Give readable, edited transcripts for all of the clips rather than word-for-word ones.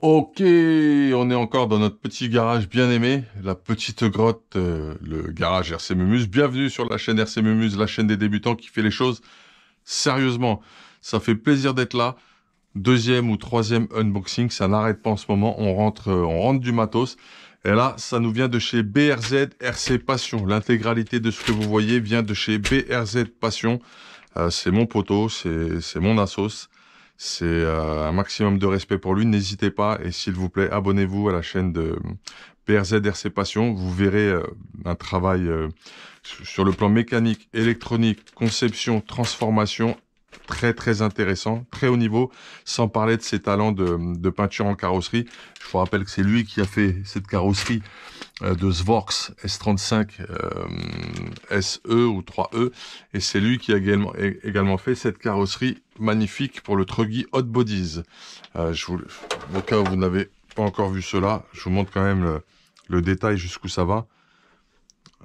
Ok, on est encore dans notre petit garage bien aimé, la petite grotte, le garage RC Mumuse. Bienvenue sur la chaîne RC Mumuse, la chaîne des débutants qui fait les choses sérieusement. Ça fait plaisir d'être là. Deuxième ou troisième unboxing, ça n'arrête pas en ce moment. On rentre du matos. Et là, ça nous vient de chez BRZ RC Passion. L'intégralité de ce que vous voyez vient de chez BRZ Passion. C'est mon poteau, c'est mon assos. C'est un maximum de respect pour lui. N'hésitez pas et s'il vous plaît, abonnez-vous à la chaîne de BRZ RC Passion. Vous verrez un travail sur le plan mécanique, électronique, conception, transformation, très intéressant, très haut niveau, sans parler de ses talents de peinture en carrosserie. Je vous rappelle que c'est lui qui a fait cette carrosserie de Svorks S35 SE ou 3E, et c'est lui qui a également fait cette carrosserie magnifique pour le Truggy Hot Bodies. Au cas où vous n'avez pas encore vu cela, je vous montre quand même le détail jusqu'où ça va.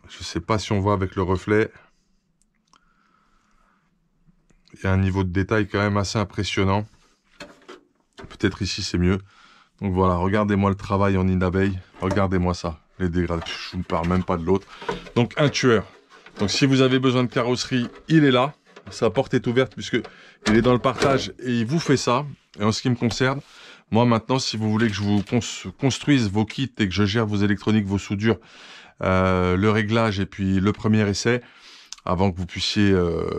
Je sais pas si on voit avec le reflet. Il y a un niveau de détail quand même assez impressionnant. Peut-être ici c'est mieux. Donc voilà, regardez-moi le travail en in-abeille. Regardez-moi ça, les dégradés. Je ne parle même pas de l'autre. Donc un tueur. Donc si vous avez besoin de carrosserie, il est là. Sa porte est ouverte puisque il est dans le partage et il vous fait ça. Et en ce qui me concerne, moi maintenant, si vous voulez que je vous construise vos kits et que je gère vos électroniques, vos soudures, le réglage et puis le premier essai, avant que vous puissiez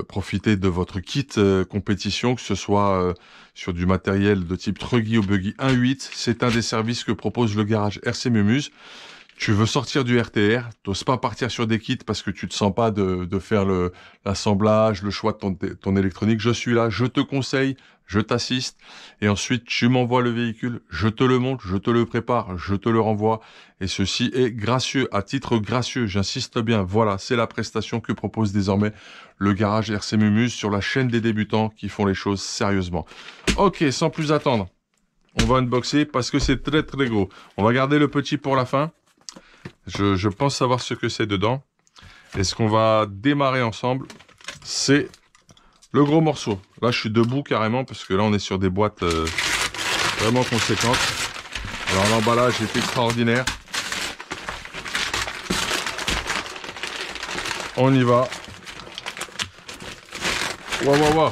profiter de votre kit compétition, que ce soit sur du matériel de type Truggy ou Buggy 1.8, c'est un des services que propose le garage RC Mumuse. Tu veux sortir du RTR, t'oses pas partir sur des kits parce que tu te sens pas de faire l'assemblage, le choix de ton électronique. Je suis là, je te conseille, je t'assiste. Et ensuite, tu m'envoies le véhicule, je te le montre, je te le prépare, je te le renvoie. Et ceci est gracieux, à titre gracieux, j'insiste bien. Voilà, c'est la prestation que propose désormais le garage RC Mumuse sur la chaîne des débutants qui font les choses sérieusement. Ok, sans plus attendre, on va unboxer parce que c'est très gros. On va garder le petit pour la fin. Je pense savoir ce que c'est dedans. Et ce qu'on va démarrer ensemble, c'est le gros morceau. Là, je suis debout carrément parce que là, on est sur des boîtes vraiment conséquentes. Alors, l'emballage est extraordinaire. On y va. Waouh.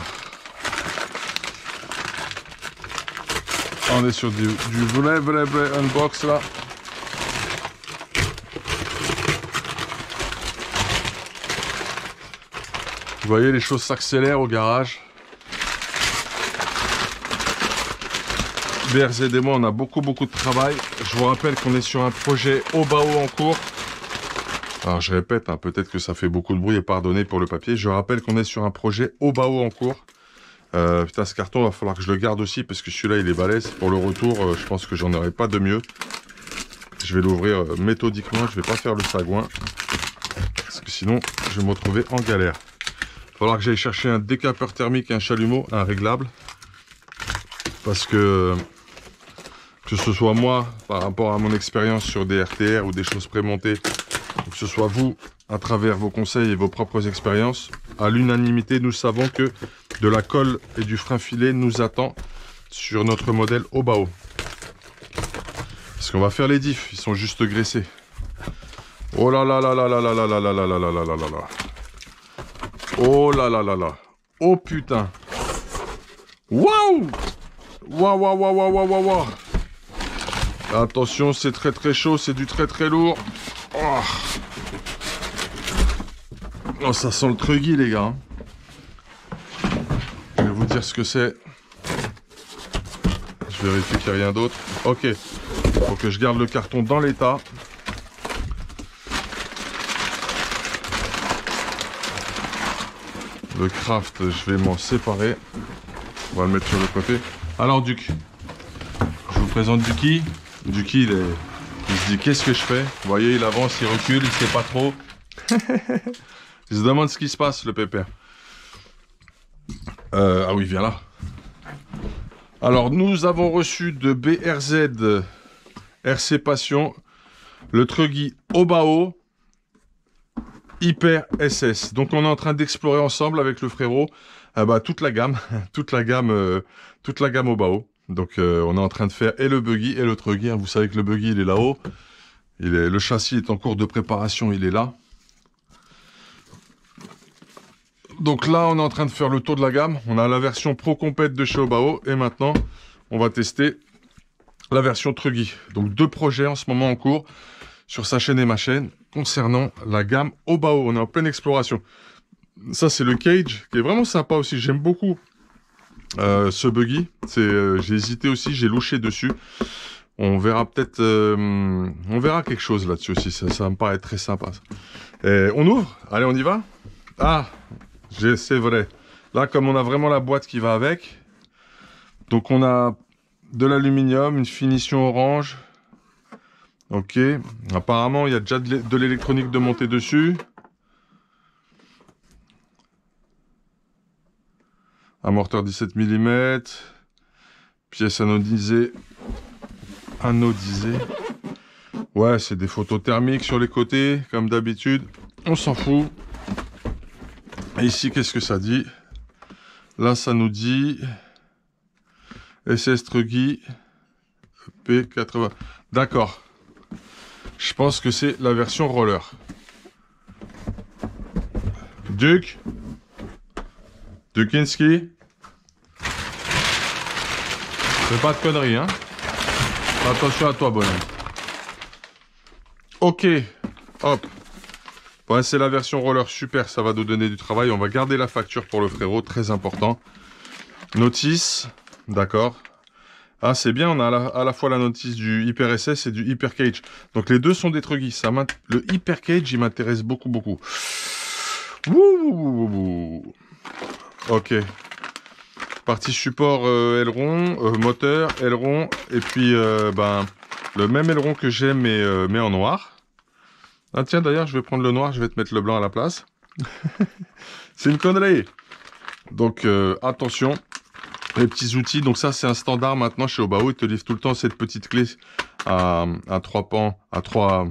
On est sur du vrai unbox là. Vous voyez, les choses s'accélèrent au garage. BRZ et moi, on a beaucoup de travail. Je vous rappelle qu'on est sur un projet Obao en cours. Alors, je répète, hein, peut-être que ça fait beaucoup de bruit et pardonnez pour le papier. Je rappelle qu'on est sur un projet Obao en cours. Putain, ce carton, il va falloir que je le garde aussi parce que celui-là, il est balèze. Pour le retour, je pense que j'en aurai pas de mieux. Je vais l'ouvrir méthodiquement. Je vais pas faire le sagouin. Parce que sinon, je vais me retrouver en galère. Il va falloir que j'aille chercher un décapeur thermique et un chalumeau, un réglable. Parce que ce soit moi, par rapport à mon expérience sur des RTR ou des choses prémontées, ou que ce soit vous, à travers vos conseils et vos propres expériences, à l'unanimité, nous savons que de la colle et du frein filet nous attend sur notre modèle Obao. Parce qu'on va faire les diffs, ils sont juste graissés. Oh là là là là là là là là là là là là là là là. Oh là là là là. Oh putain. Waouh. Waouh. Attention, c'est très chaud, c'est du très lourd. Oh, ça sent le Truggy, les gars. Je vais vous dire ce que c'est. Je vérifie qu'il n'y a rien d'autre. Ok. Faut que je garde le carton dans l'état. Le craft, je vais m'en séparer. On va le mettre sur le côté. Alors, Duc, je vous présente Ducky. Ducky, il se dit qu'est-ce que je fais? Vous voyez, il avance, il recule, il sait pas trop. Il se demande ce qui se passe, le pépère. Ah oui, viens là. Alors, nous avons reçu de BRZ RC Passion le Truggy Obao Hyper SS. Donc on est en train d'explorer ensemble avec le frérot toute la gamme Obao. Donc on est en train de faire et le buggy et le truggy. Hein. Vous savez que le buggy il est là-haut. Le châssis est en cours de préparation, il est là. Donc là on est en train de faire le tour de la gamme. On a la version Pro Compète de chez Obao. Et maintenant on va tester la version truggy. Donc 2 projets en ce moment en cours sur sa chaîne et ma chaîne concernant la gamme Obao. On est en pleine exploration. Ça c'est le cage qui est vraiment sympa aussi. J'aime beaucoup ce buggy. J'ai hésité aussi, j'ai louché dessus. On verra peut-être, on verra quelque chose là-dessus aussi. Ça me paraît très sympa. On ouvre. Allez, on y va. Ah, c'est vrai. Là, comme on a vraiment la boîte qui va avec, donc on a de l'aluminium, une finition orange. Ok. Apparemment, il y a déjà de l'électronique de montée dessus. Amorteur 17 mm. Pièce anodisée. Ouais, c'est des photos thermiques sur les côtés, comme d'habitude. On s'en fout. Et ici, qu'est-ce que ça dit? Là, ça nous dit SS Truggy P80. D'accord. Je pense que c'est la version roller. Dukinski. Fais pas de conneries, hein. Attention à toi, bonhomme. Ok. Hop. Ouais, c'est la version roller, super, ça va nous donner du travail. On va garder la facture pour le frérot, très important. Notice, d'accord. Ah, c'est bien, on a à la fois la notice du Hyper SS et du Hyper Cage. Donc les deux sont des truggy. Le Hyper Cage, il m'intéresse beaucoup, beaucoup. Ouh. Ok. Partie support aileron, moteur, aileron, et puis le même aileron que j'ai mais en noir. Ah tiens, d'ailleurs, je vais prendre le noir, je vais te mettre le blanc à la place. C'est une connerie. Donc attention, les petits outils. Donc ça, c'est un standard maintenant chez Obao. Ils te livrent tout le temps cette petite clé à 3 pans, à 3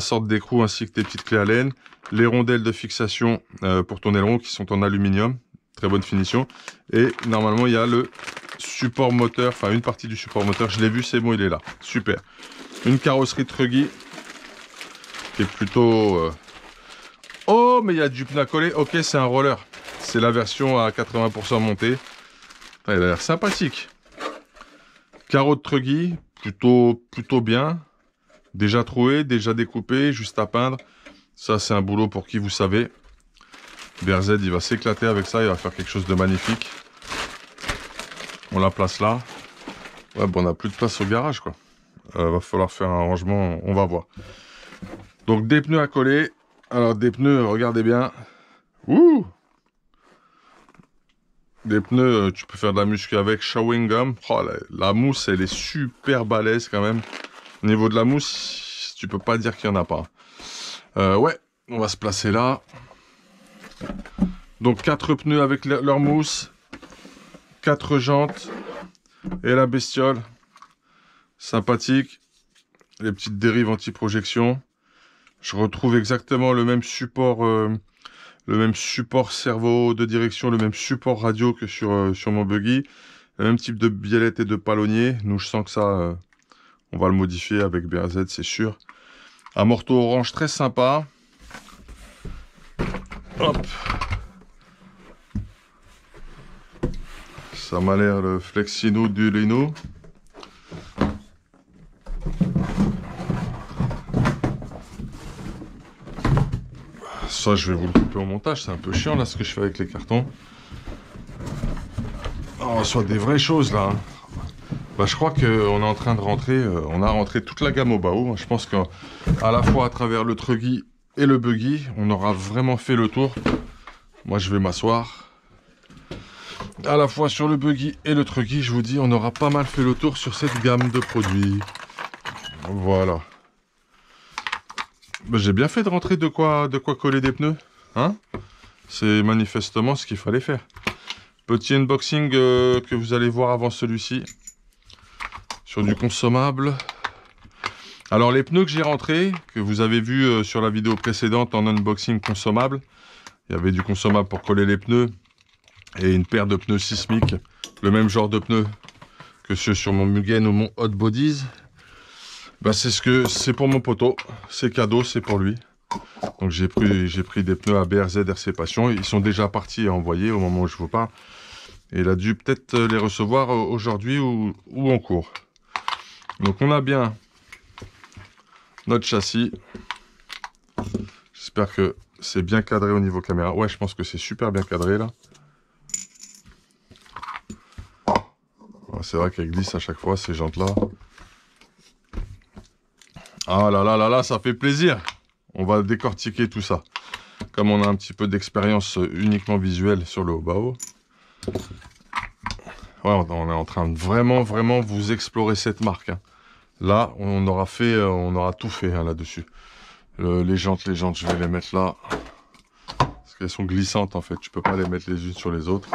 sortes d'écrous, ainsi que tes petites clés Allen. Les rondelles de fixation pour ton aileron qui sont en aluminium. Très bonne finition. Et normalement, il y a le support moteur, enfin une partie du support moteur. Je l'ai vu, c'est bon, il est là. Super. Une carrosserie truggy qui est plutôt... Oh, mais il y a du pneu à coller. Ok, c'est un roller. C'est la version à 80% montée. Elle a l'air sympathique. Carreau de truggy, plutôt bien. Déjà troué, déjà découpé, juste à peindre. Ça, c'est un boulot pour qui vous savez. BRZ, il va s'éclater avec ça, il va faire quelque chose de magnifique. On la place là. Ouais, bon, on n'a plus de place au garage, quoi. Va falloir faire un rangement, on va voir. Donc, des pneus à coller. Alors, des pneus, regardez bien. Ouh! Des pneus, tu peux faire de la muscu avec chewing gum. Oh, la mousse, elle est super balèze quand même. Au niveau de la mousse, tu peux pas dire qu'il n'y en a pas. Ouais, on va se placer là. Donc 4 pneus avec leur mousse, 4 jantes et la bestiole. Sympathique. Les petites dérives anti-projection. Je retrouve exactement le même support cerveau de direction, le même support radio que sur mon buggy. Le même type de biellette et de palonnier. Nous, je sens que ça, on va le modifier avec BRZ, c'est sûr. Un morteau orange très sympa. Hop. Ça m'a l'air le Flexino du Lino. Ça, je vais vous le couper au montage. C'est un peu chiant là ce que je fais avec les cartons. On reçoit des vraies choses là. Bah, je crois qu'on est en train de rentrer. On a rentré toute la gamme Obao. Je pense qu'à la fois à travers le truggy et le buggy, on aura vraiment fait le tour. Moi, je vais m'asseoir. À la fois sur le buggy et le truggy, je vous dis, on aura pas mal fait le tour sur cette gamme de produits. Voilà. Ben, j'ai bien fait de rentrer de quoi coller des pneus. Hein? C'est manifestement ce qu'il fallait faire. Petit unboxing que vous allez voir avant celui-ci. Sur du consommable. Alors les pneus que j'ai rentrés, que vous avez vu sur la vidéo précédente en unboxing consommable. Il y avait du consommable pour coller les pneus. Et une paire de pneus sismiques. Le même genre de pneus que ceux sur mon Mugen ou mon Hot Bodies. Bah, c'est pour mon poteau. C'est cadeau, c'est pour lui. Donc j'ai pris des pneus à BRZ RC Passion. Ils sont déjà partis et envoyés au moment où je vous parle. Et il a dû peut-être les recevoir aujourd'hui ou en cours. Donc on a bien notre châssis. J'espère que c'est bien cadré au niveau caméra. Ouais, je pense que c'est super bien cadré là. C'est vrai qu'elle glisse à chaque fois ces jantes là. Ah là là là là, ça fait plaisir. On va décortiquer tout ça. Comme on a un petit peu d'expérience uniquement visuelle sur le Hobao. Ouais, on est en train de vraiment vous explorer cette marque. Hein. Là, on aura tout fait hein, là-dessus. Les jantes, je vais les mettre là. Parce qu'elles sont glissantes en fait. Tu peux pas les mettre les unes sur les autres.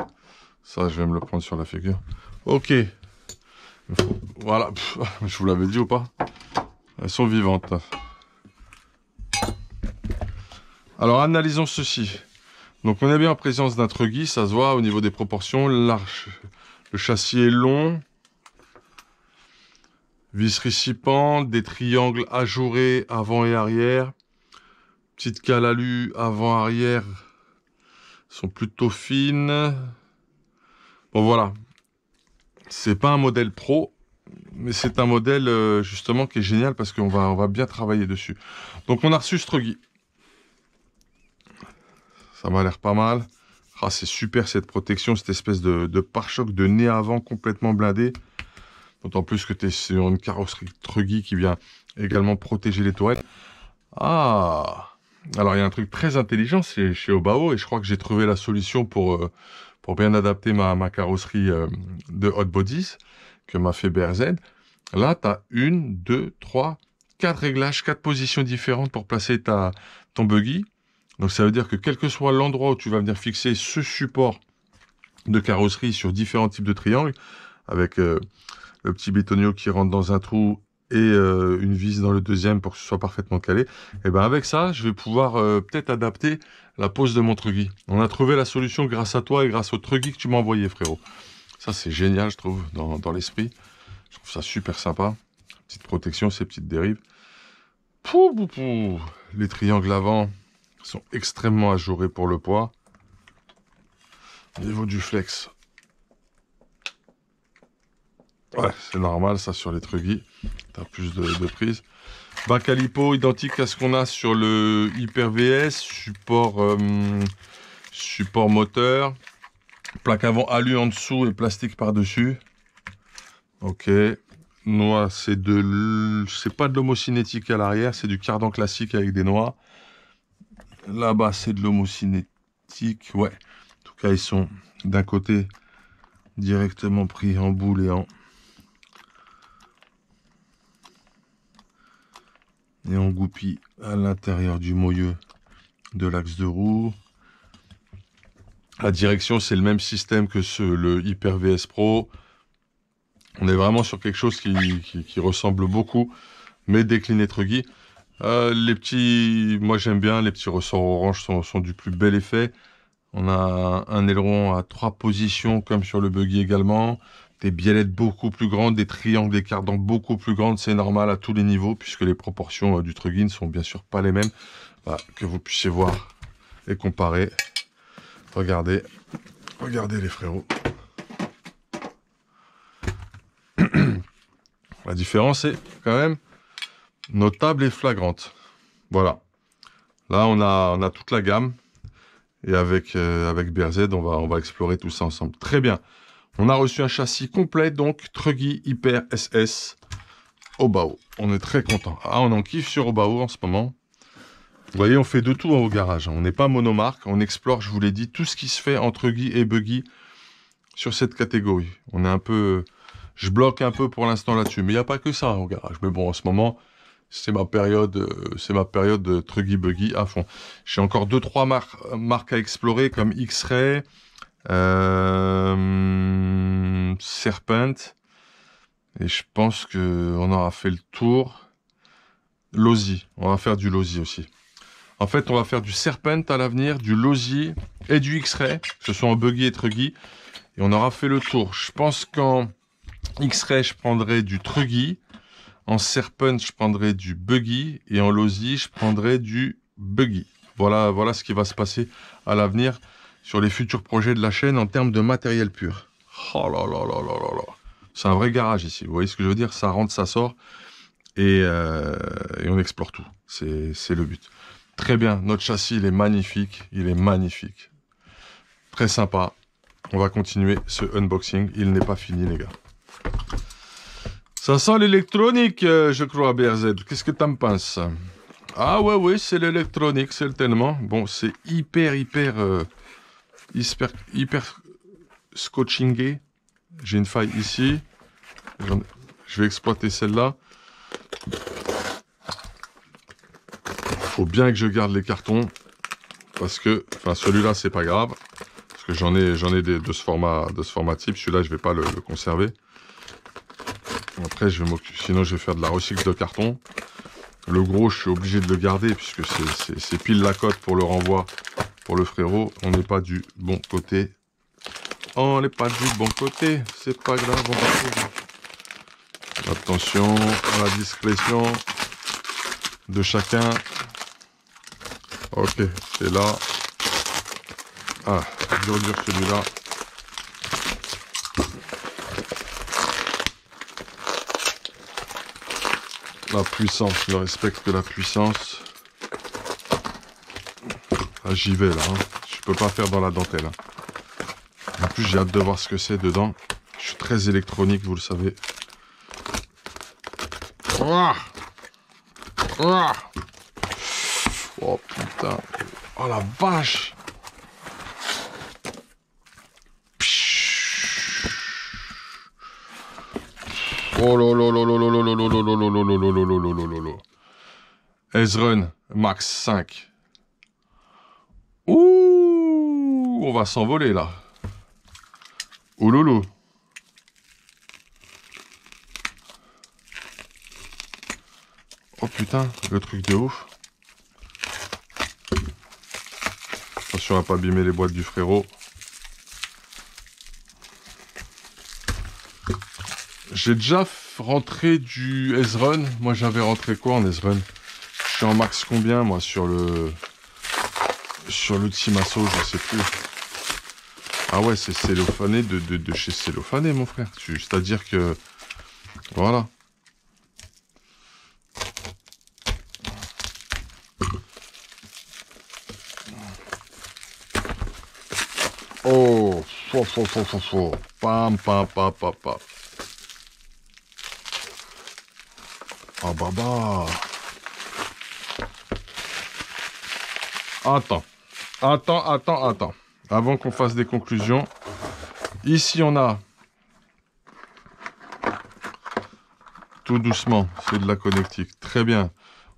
Ça, je vais me le prendre sur la figure. Ok. Voilà. Pff, je vous l'avais dit ou pas? Elles sont vivantes. Alors, analysons ceci. Donc, on est bien en présence d'un truggy. Ça se voit au niveau des proportions. Large. Le châssis est long. Vis récipientes, des triangles ajourés avant et arrière. Petite cale alu avant-arrière sont plutôt fines. Bon voilà. C'est pas un modèle pro, mais c'est un modèle justement qui est génial parce qu'on va bien travailler dessus. Donc on a reçu ce truggy. Ça m'a l'air pas mal. Ah, c'est super cette protection, cette espèce de pare-choc de nez avant complètement blindé. D'autant plus que tu es sur une carrosserie truggy qui vient également protéger les tourettes. Ah! Alors il y a un truc très intelligent, c'est chez Hobao, et je crois que j'ai trouvé la solution pour bien adapter ma carrosserie de Hot Bodies que m'a fait BRZ. Là, tu as 1, 2, 3, 4 réglages, 4 positions différentes pour placer ton buggy. Donc ça veut dire que quel que soit l'endroit où tu vas venir fixer ce support de carrosserie sur différents types de triangles, avec le petit bétonio qui rentre dans un trou et une vis dans le deuxième pour que ce soit parfaitement calé, et ben avec ça, je vais pouvoir peut-être adapter la pose de mon truggy. On a trouvé la solution grâce à toi et grâce au truggy que tu m'as envoyé, frérot. Ça, c'est génial, je trouve, dans l'esprit. Je trouve ça super sympa. Petite protection, ces petites dérives. Pouh, pouh, pouh. Les triangles avant sont extrêmement ajourés pour le poids. Au niveau du flex, ouais, c'est normal, ça, sur les truggy. Tu as plus de prise. Bac à lipo, identique à ce qu'on a sur le Hyper VS. Support moteur. Plaque avant alu en dessous et plastique par-dessus. Ok. Noix, c'est pas de l'homocinétique à l'arrière, c'est du cardan classique avec des noix. Là-bas, c'est de l'homocinétique. Ouais. En tout cas, ils sont d'un côté directement pris en boule et en goupille à l'intérieur du moyeu de l'axe de roue. La direction, c'est le même système que le Hyper VS Pro. On est vraiment sur quelque chose qui ressemble beaucoup, mais décliné truggy. Les petits, moi j'aime bien, les petits ressorts orange sont du plus bel effet. On a un aileron à 3 positions, comme sur le buggy également. Des biellettes beaucoup plus grandes, des triangles, des cardans beaucoup plus grandes. C'est normal à tous les niveaux, puisque les proportions du truggy ne sont bien sûr pas les mêmes. Voilà, que vous puissiez voir et comparer. Regardez les frérots. La différence est quand même notable et flagrante. Voilà. Là, on a toute la gamme. Et avec BRZ, on va explorer tout ça ensemble. Très bien. On a reçu un châssis complet, donc Truggy Hyper SS Hobao. On est très content. Ah, on en kiffe sur Hobao en ce moment. Vous voyez, on fait de tout au garage. On n'est pas monomarque. On explore, je vous l'ai dit, tout ce qui se fait en Truggy et buggy sur cette catégorie. On est un peu... Je bloque un peu pour l'instant là-dessus. Mais il n'y a pas que ça au garage. Mais bon, en ce moment, c'est ma période de Truggy buggy à fond. J'ai encore 2-3 marques à explorer comme X-Ray, Serpent. Et je pense qu'on aura fait le tour. Losi. On va faire du Losi aussi. En fait, on va faire du Serpent à l'avenir, du Losi et du X-Ray. Ce sont en buggy et truggy. Et on aura fait le tour. Je pense qu'en X-Ray, je prendrai du Truggy. En Serpent, je prendrai du Buggy. Et en Losi, je prendrai du Buggy. Voilà, voilà ce qui va se passer à l'avenir sur les futurs projets de la chaîne en termes de matériel pur. Oh là là là là là là. C'est un vrai garage ici. Vous voyez ce que je veux dire? Ça rentre, ça sort. Et on explore tout. C'est le but. Très bien. Notre châssis, il est magnifique. Il est magnifique. Très sympa. On va continuer ce unboxing. Il n'est pas fini, les gars. Ça sent l'électronique, je crois, BRZ. Qu'est-ce que t'en penses? Ah ouais, ouais, c'est l'électronique, certainement. Bon, c'est hyper scotchingé. J'ai une faille ici. Je vais exploiter celle-là. Faut bien que je garde les cartons. Parce que, enfin, celui-là, c'est pas grave. Parce que j'en ai de ce format type. Celui-là, je vais pas le conserver. Après, je vais m'occuper. Sinon, je vais faire de la recycle de carton. Le gros, je suis obligé de le garder puisque c'est pile la cote pour le renvoi pour le frérot. On n'est pas du bon côté. On n'est pas du bon côté. C'est pas grave, on va trouver. Attention à la discrétion de chacun. Ok, c'est là. Ah, dur celui-là. La puissance, je respecte la puissance. Ah, j'y vais là, hein. Je peux pas faire dans la dentelle. Hein. En plus, j'ai hâte de voir ce que c'est dedans. Je suis très électronique, vous le savez. Oh, oh putain. Oh la vache. Oh là là là là là là là là là là là là là. Ezrun Max 5. Ouh, on va s'envoler là. Ouloulou. Oh putain, le truc de ouf. Attention à pas abîmer les boîtes du frérot. J'ai déjà rentré du Ezrun. Moi j'avais rentré quoi en Ezrun? Je suis en max combien moi sur le Timasso, je sais plus. Ah ouais, c'est cellophané de chez cellophané mon frère. C'est-à-dire que voilà. Oh, faux. Pam. Ah baba. Attends. Avant qu'on fasse des conclusions. Ici, on a... Tout doucement, c'est de la connectique. Très bien.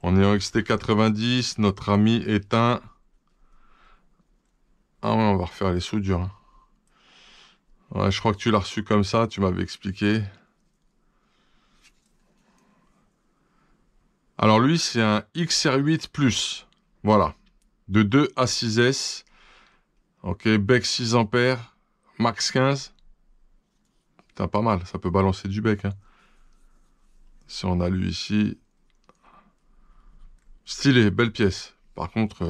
On est en XT90. Notre ami est un... Ah ouais, on va refaire les soudures. Hein. Ouais, je crois que tu l'as reçu comme ça. Tu m'avais expliqué. Alors lui, c'est un XR8+. Voilà. De 2 à 6S. Ok, bec 6 ampères. Max 15. Putain, pas mal. Ça peut balancer du bec. Hein. Si on a lui ici. Stylé, belle pièce. Par contre...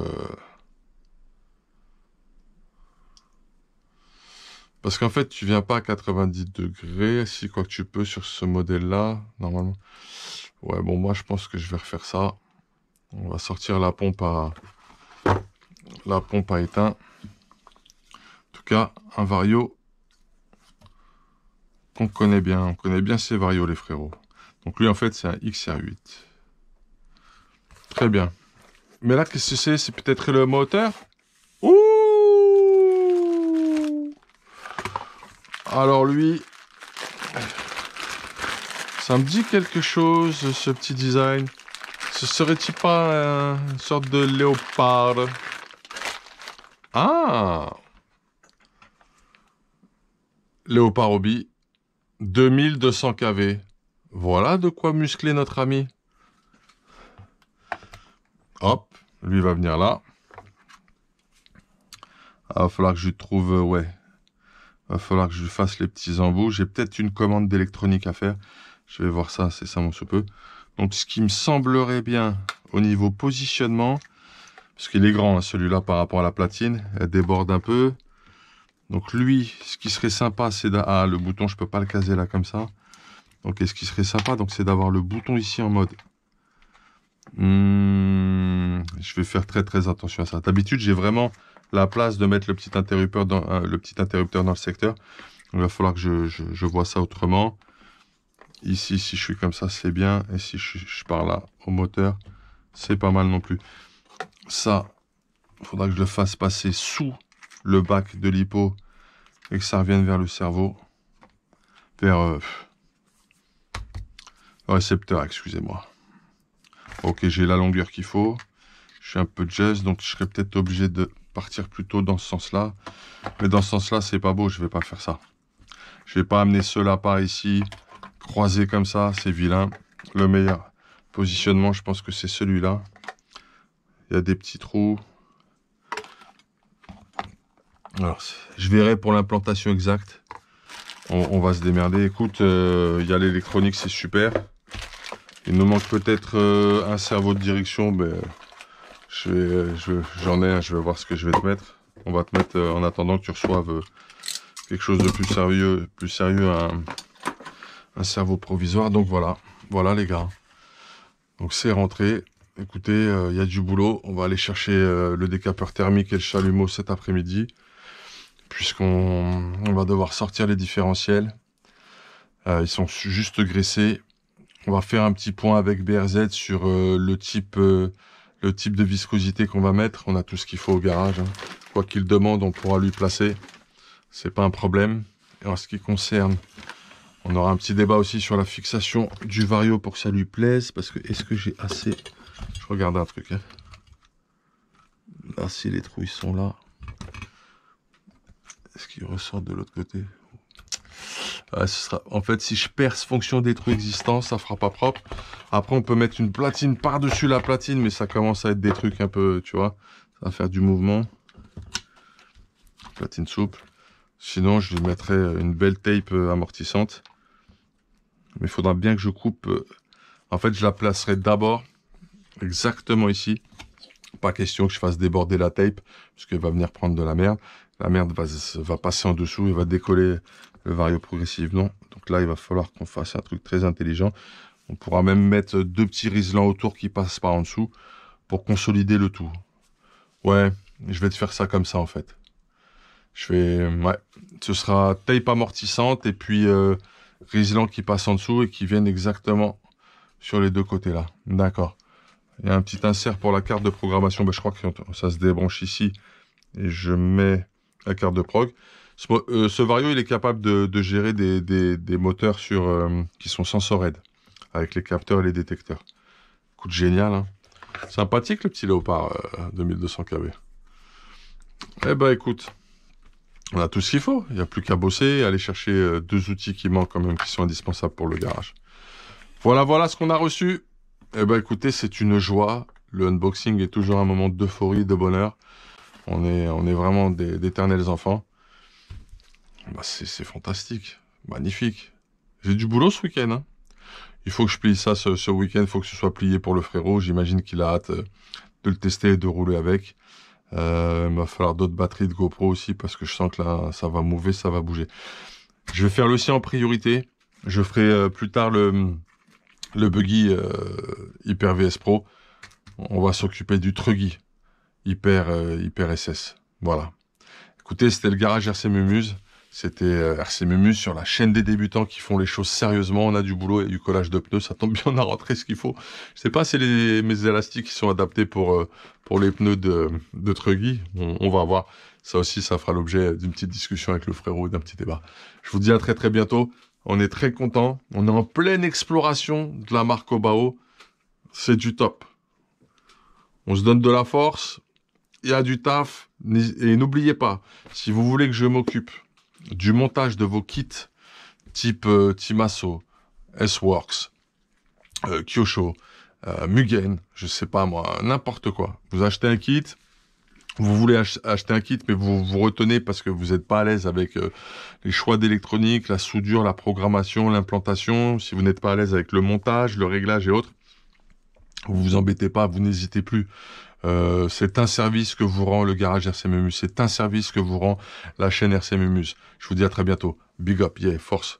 Parce qu'en fait, tu viens pas à 90 degrés. Si, quoi que tu peux sur ce modèle-là, normalement. Ouais, bon, moi, je pense que je vais refaire ça. On va sortir la pompe à éteint. En tout cas, un vario qu'on connaît bien. On connaît bien ces varios, les frérots. Donc lui, en fait, c'est un XR8. Très bien. Mais là, qu'est-ce que c'est? C'est peut-être le moteur? Ouh! Alors lui, ça me dit quelque chose, ce petit design. Ce serait-il pas une sorte de léopard? Ah! Léopard Hobby, 2200 kV. Voilà de quoi muscler notre ami. Hop, lui va venir là. Ah, il va falloir que je trouve, ouais, Va falloir que je lui fasse les petits embouts. J'ai peut-être une commande d'électronique à faire. Je vais voir ça, c'est ça mon sous-peu. Donc ce qui me semblerait bien au niveau positionnement, parce qu'il est grand hein, celui-là par rapport à la platine, elle déborde un peu. Donc lui, ce qui serait sympa, c'est ah, le bouton, je peux pas le caser là comme ça. Donc ce qui serait sympa, donc c'est d'avoir le bouton ici en mode. Je vais faire très très attention à ça. D'habitude, j'ai vraiment la place de mettre le petit interrupteur dans le secteur. Il va falloir que je vois ça autrement. Ici, si je suis comme ça, c'est bien. Et si je pars là au moteur, c'est pas mal non plus. Ça, il faudra que je le fasse passer sous le bac de l'hypo et que ça revienne vers le cerveau. Vers le récepteur, excusez-moi. Ok, j'ai la longueur qu'il faut. Je suis un peu just, donc je serais peut-être obligé de partir plutôt dans ce sens-là. Mais dans ce sens-là, c'est pas beau, je vais pas faire ça. Je vais pas amener cela par ici, croisé comme ça, c'est vilain. Le meilleur positionnement, je pense que c'est celui-là. Il y a des petits trous. Alors, je verrai pour l'implantation exacte. On va se démerder. Écoute, il y a l'électronique, c'est super. Il nous manque peut-être un cerveau de direction. Ben, j'en ai un, je vais voir ce que je vais te mettre. On va te mettre en attendant que tu reçoives quelque chose de plus sérieux, un cerveau provisoire. Donc voilà les gars. Donc c'est rentré. Écoutez, il y a du boulot. On va aller chercher le décapeur thermique et le chalumeau cet après-midi. Puisqu'on va devoir sortir les différentiels. Ils sont juste graissés. On va faire un petit point avec BRZ sur le type de viscosité qu'on va mettre. On a tout ce qu'il faut au garage. Hein. Quoi qu'il demande, on pourra lui placer. C'est pas un problème. Et en ce qui concerne, on aura un petit débat aussi sur la fixation du vario pour que ça lui plaise. Parce que est-ce que j'ai assez... Je regarde un truc. Hein. Là, si les trous ils sont là. Est-ce qu'ils ressortent de l'autre côté? Ce sera... En fait, si je perce fonction des trous existants, ça fera pas propre. Après, on peut mettre une platine par-dessus la platine, mais ça commence à être des trucs un peu, tu vois. Ça va faire du mouvement. Platine souple. Sinon, je lui mettrai une belle tape amortissante. Mais il faudra bien que je coupe. En fait, je la placerai d'abord exactement ici. Pas question que je fasse déborder la tape, parce qu'elle va venir prendre de la merde. La merde va passer en dessous et va décoller le vario progressivement. Donc là, il va falloir qu'on fasse un truc très intelligent. On pourra même mettre deux petits riselants autour qui passent par en dessous pour consolider le tout. Ouais, je vais te faire ça comme ça en fait. Ouais, ce sera tape amortissante et puis riselant qui passe en dessous et qui viennent exactement sur les deux côtés là. D'accord. Il y a un petit insert pour la carte de programmation. Ben, je crois que ça se débranche ici et je mets la carte de prog. Ce vario, il est capable de gérer des moteurs qui sont sensored avec les capteurs et les détecteurs. Écoute, génial, hein. Sympathique le petit Léopard 2200 kW. Eh ben écoute, on a tout ce qu'il faut. Il n'y a plus qu'à bosser, aller chercher deux outils qui manquent quand même, qui sont indispensables pour le garage. Voilà ce qu'on a reçu. Eh ben écoutez, c'est une joie. Le unboxing est toujours un moment d'euphorie, de bonheur. On est vraiment d'éternels enfants. Bah, c'est fantastique, magnifique. J'ai du boulot ce week-end. Hein. Il faut que je plie ça ce week-end. Il faut que ce soit plié pour le frérot. J'imagine qu'il a hâte de le tester et de rouler avec. Il va falloir d'autres batteries de GoPro aussi parce que je sens que là, ça va mouver, ça va bouger. Je vais faire le sien en priorité. Je ferai plus tard le buggy Hyper VS Pro. On va s'occuper du Truggy Hyper SS. Voilà. Écoutez, c'était le garage RC Mumuse. C'était RC Mumuse sur la chaîne des débutants qui font les choses sérieusement. On a du boulot et du collage de pneus. Ça tombe bien, on a rentré ce qu'il faut. Je sais pas si mes élastiques qui sont adaptés pour les pneus de Truggy. On va voir. Ça aussi, ça fera l'objet d'une petite discussion avec le frérot et d'un petit débat. Je vous dis à très très bientôt. On est très contents. On est en pleine exploration de la marque Obao. C'est du top. On se donne de la force. Il y a du taf. Et n'oubliez pas, si vous voulez que je m'occupe du montage de vos kits type Timasso, S-Works, Kyosho, Mugen, je sais pas moi, n'importe quoi. Vous achetez un kit, vous voulez acheter un kit, mais vous vous retenez parce que vous n'êtes pas à l'aise avec les choix d'électronique, la soudure, la programmation, l'implantation, si vous n'êtes pas à l'aise avec le montage, le réglage et autres, vous vous embêtez pas, vous n'hésitez plus. C'est un service que vous rend le garage RC Mémus, c'est un service que vous rend la chaîne RC Mémus. Je vous dis à très bientôt. Big up, yeah, force.